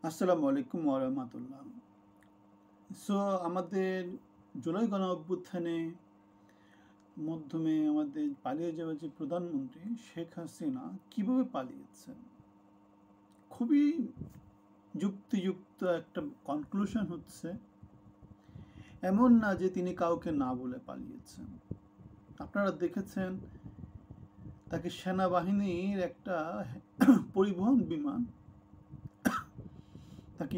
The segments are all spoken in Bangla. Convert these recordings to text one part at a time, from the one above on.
আসসালামু আলাইকুম ওয়া রাহমাতুল্লাহ। সো আমাদের জুলাই গণ অভ্যুত্থানে মাধ্যমে আমাদের পালিয়ে যাওয়া যে প্রধানমন্ত্রী শেখ হাসিনা কিভাবে পালিয়েছেন, খুবই যুক্তিযুক্ত একটা কনক্লুশন হচ্ছে এমন না যে তিনি কাউকে না বলে পালিয়েছেন। আপনারা দেখেছেন তাকে সেনাবাহিনীর একটা পরিবহন বিমান তাকে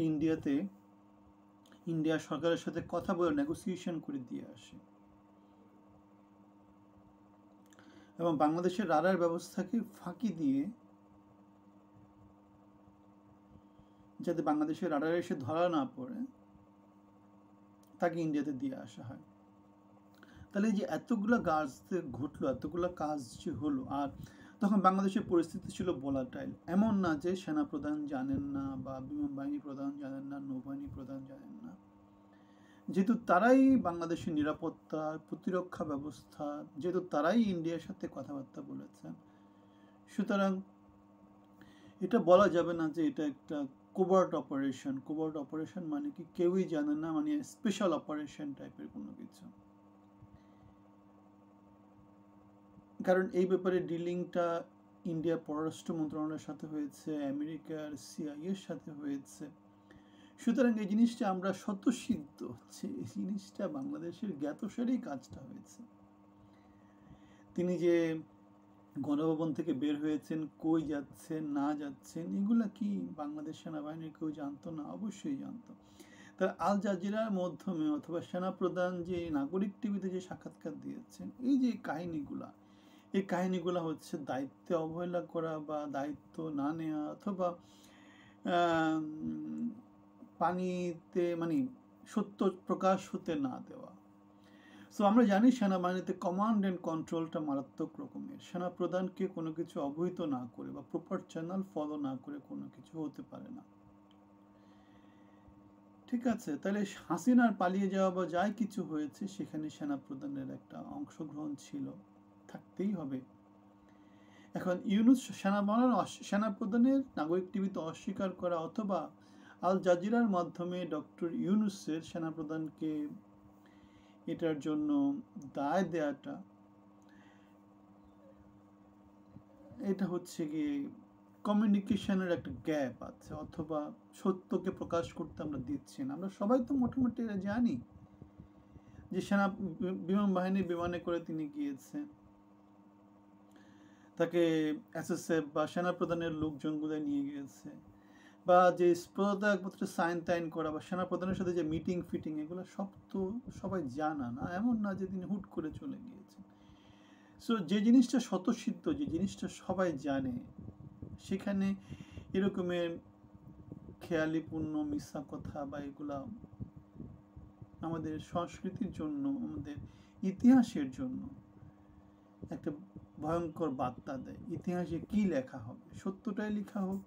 ইন্ডিয়া সরকারের সাথে কথা বলে নেগোসিয়েশন করে দিয়ে আসে এবং বাংলাদেশের রাডার ব্যবস্থাকে ফাঁকি দিয়ে, যাতে বাংলাদেশের রাডারে এসে ধরা না পড়ে, তাকে ইন্ডিয়াতে দিয়ে আসা হয়। তাহলে এই যে এতগুলো কাজ ঘটলো, এতগুলো কাজ যে হলো, আর তখন বাংলাদেশের পরিস্থিতি ছিল ভোলাটাইল। এমন না যে সেনাপ্রধান জানেন না বা বিমান বাহিনী প্রধান জানেন না, নৌবাহিনী প্রধান জানেন না, যেহেতু তারাই বাংলাদেশের নিরাপত্তা প্রতিরক্ষা ব্যবস্থা, যেহেতু তারাই ইন্ডিয়ার সাথে কথাবার্তা বলেছেন, সুতরাং এটা বলা যাবে না যে এটা একটা কোভার্ট অপারেশন। কোভার্ট অপারেশন মানে কি কেউই জানে না, মানে স্পেশাল অপারেশন টাইপের কোনো কিছু। কারণ এই ব্যাপারে ডিলিংটা ইন্ডিয়ার পররাষ্ট্র মন্ত্রণালয়ের সাথে হয়েছে, আমেরিকার সিআইএর সাথে হয়েছে। সুতরাং এই জিনিসটা আমরা স্বতঃসিদ্ধ হচ্ছে, এই জিনিসটা বাংলাদেশের জ্ঞাতসারেই কাজটা হয়েছে। তিনি যে গণভবন থেকে বের হয়েছেন, কই যাচ্ছেন না যাচ্ছেন, এগুলা কি বাংলাদেশ সেনাবাহিনীর কেউ জানতো না? অবশ্যই জানতো। তার আল জাজিরার মাধ্যমে অথবা সেনাপ্রধান যে নাগরিক টিভিতে যে সাক্ষাৎকার দিয়েছেন, এই যে কাহিনীগুলা, এই কাহিনীগুলা হচ্ছে দায়িত্বে অবহেলা করা বা দায়িত্ব না নেওয়া, অথবা পানিতে মানে সত্য প্রকাশ হতে না দেওয়া। সো আমরা জানি সেনাবাহিনীতে কমান্ড অ্যান্ড কন্ট্রোলটা মারাত্মক রকমের। সেনাপ্রধানকে কোনো কিছু অবহিত না করে বা প্রপার চ্যানেল ফলো না করে কোনো কিছু হতে পারে না। ঠিক আছে, তাহলে হাসিনার পালিয়ে যাওয়া বা যাই কিছু হয়েছে, সেখানে সেনাপ্রধানের একটা অংশগ্রহণ ছিল, থাকতেই হবে। এখন ইউনুস সেনাপ্রধানের নাগরিক টিভিতে অস্বীকার করা অথবা আল জাজিরার মাধ্যমে ডক্টর ইউনুসের সেনাপ্রধানকে এটার জন্য দায় দেয়াটা, এটা হচ্ছে গিয়ে কমিউনিকেশনের একটা গ্যাপ আছে, অথবা সত্যকে প্রকাশ করতে আমরা দিচ্ছি না। আমরা সবাই তো মোটামুটি এটা জানি যে বিমান বাহিনী বিমানে করে তিনি গিয়েছেন, তাকে এসএসএফ বা সেনাপ্রধানের লোকজনগুলো নিয়ে গিয়েছে, বা যে পদত্যাগপত্রে সাইন টাইন করা বা সেনাপ্রধানের সাথে যে মিটিং ফিটিং, এগুলো সব তো সবাই জানা না, এমন না যে তিনি হুট করে চলে গিয়েছেন। সো যে জিনিসটা স্বতঃসিদ্ধ, যে জিনিসটা সবাই জানে, সেখানে এরকমের খেয়ালিপূর্ণ মিথ্যা কথা বা এগুলা আমাদের সংস্কৃতির জন্য, আমাদের ইতিহাসের জন্য একটা ভয়ঙ্কর বার্তা দেয়। ইতিহাসে কি লেখা হবে? সত্যটাই লেখা হোক,